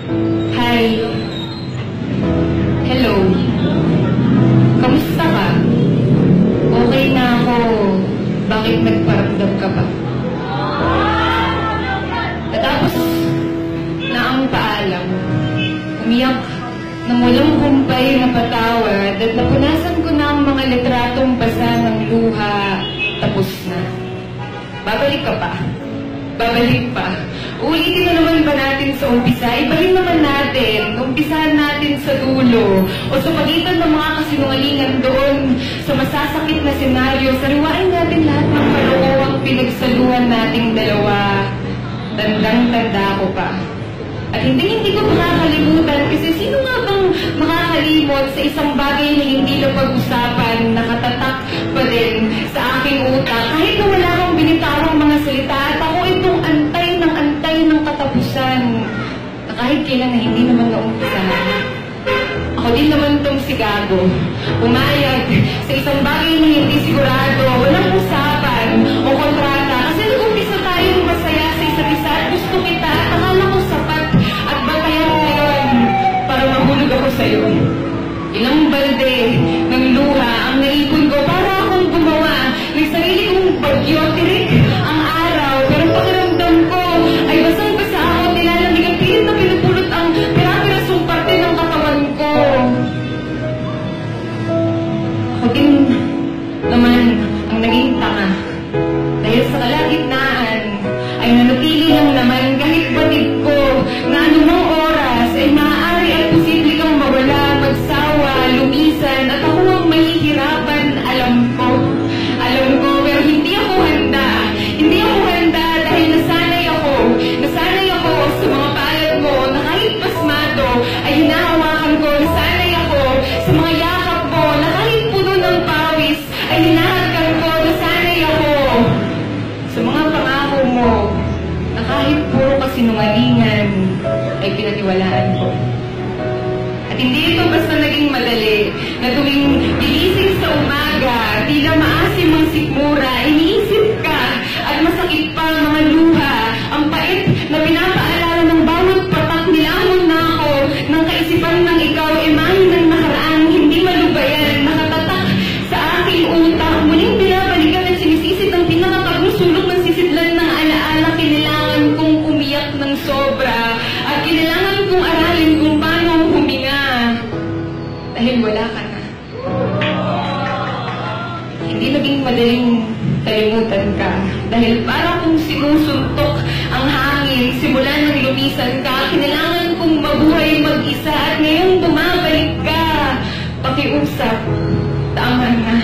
Hi. Hello. Kamusta ka? Okay na ako. Bakit nagparamdam ka ba? Natapos na ang paalam. Umiyak na walang humpay na patawad at napunasan ko na ang mga litratong basa ng luha. Tapos na. Babalik ka pa. Babalik pa. Ulitin na naman ba natin sa umpisa? Ibalik naman natin. Umpisahan natin sa dulo. O sa pagitan ng mga kasinungalingan doon sa masasakit na senaryo, sariwain natin lahat ng kalokohang pinagsaluhan nating dalawa. Tandang-tanda ko pa. At hindi ko makakalimutan kasi sino nga bang makakalimot sa isang bagay na hindi na pag-usapan, nakatatak pa rin sa aking utak kahit na wala kang binitawang mga salita at ako itong antay ng katapusan na kahit kailan na hindi naman naumpisahan. Ako din naman itong si Gago, umayag sa isang bagay na hindi sigurado, walang usapan o kontrata kasi nag-umpisa tayong masaya sa isa't isa at gusto kita at akala ko sapat at batayan ngayon para mahulog ako sa'yo. Ilang balde ng luha ang naipon ko para akong gumawa ng sarili kong bagyo, tirik ang araw, pero pakiramdam ko ay basang-basa ako, nilalamig ang pilit na pinupulot ang pira-pirasong parte ng katawan ko. Ako din naman ang naging tanga dahil sa kalagitnaan ay nanatili lang naman kahit batid ko na anumang oras ay maaari at posible kang mawala, magsawa, lumisan at ako ang mahihirapan. Alam ko, pero hindi ako handa. Hindi ako handa dahil nasanay ako sa mga payat mo na kahit pasmado ay hinahawakan ko, nasanay ako sa mga yakap mo na kahit puno ng pawis ay hinahagan ko, nasanay ako sa mga pangako mo na kahit puro kasinungalingan ay pinatiwalaan ko. At hindi ito basta naging madali na tuwing gigising sa umaga, tila maasim ang sikmura, iniisip ka at masakit pa ang mga luha, ang pait na pinapaalala ng bawat patak, nilamon na ako ng kaisipan ng ikaw, imahe ng nakaraan, hindi malubayan, nakatatak sa aking utak, muling binabalikan at sinisisid ang pinakatagong sulok ng sisidlan ng alaala. Kailangan kong umiyak ng sobra at kailangan kong aralin kung paano huminga dahil wala ka na. Hindi naging madaling kalimutan ka dahil para kung sinusuntok ang hangin simula nang lumisan ka, kailangan kong mabuhay mag-isa at ngayong bumabalik ka, pakiusap, tama na.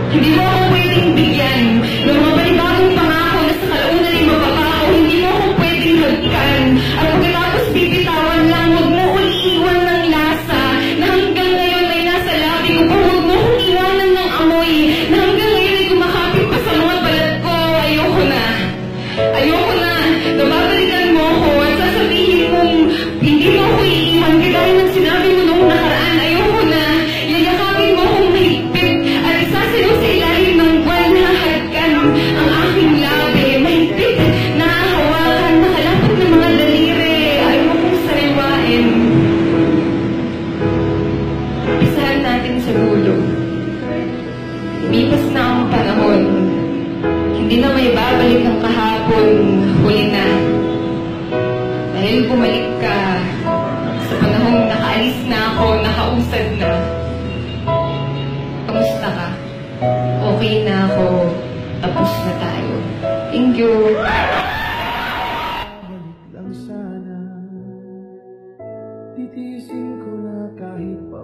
Hindi mo ako pwedeng bigyan ng mabalibagong pangako na sa kalaunan ay mapapako. Hindi mo ako pwedeng hagkan at pagkatapos bibitawan lang, huwag mo uliiwan ng lasa na hanggang ngayon ay nasa labi ko pa. Huwag mo kong iwanan ng amoy na hanggang ngayon ay kumakapit pa sa mga balat ko. Ayoko na babalikan mo ako at sasabihin kong hindi mo ako iiwan kagaya ng sinabi mo noong nakaraan. Ayoko na yayakapin mo akong mahigpit at isasayaw sa ilalim ng buwan na hahagkan ang aking labi, mahigpit na hawakan, nakalapot ng mga daliri. Ayaw kong sariwain. Umpisahan natin sa dulo. Lumipas na ang panahon. Hindi na may babalik ang kahapon. Huli na. Dahil bumalik ka sa panahong nakaalis na ako, nakausad na. Kamusta ka? Okay na ako. Tapos na tayo. Thank you. Balik lang sana. Titiisin ko na kahit pa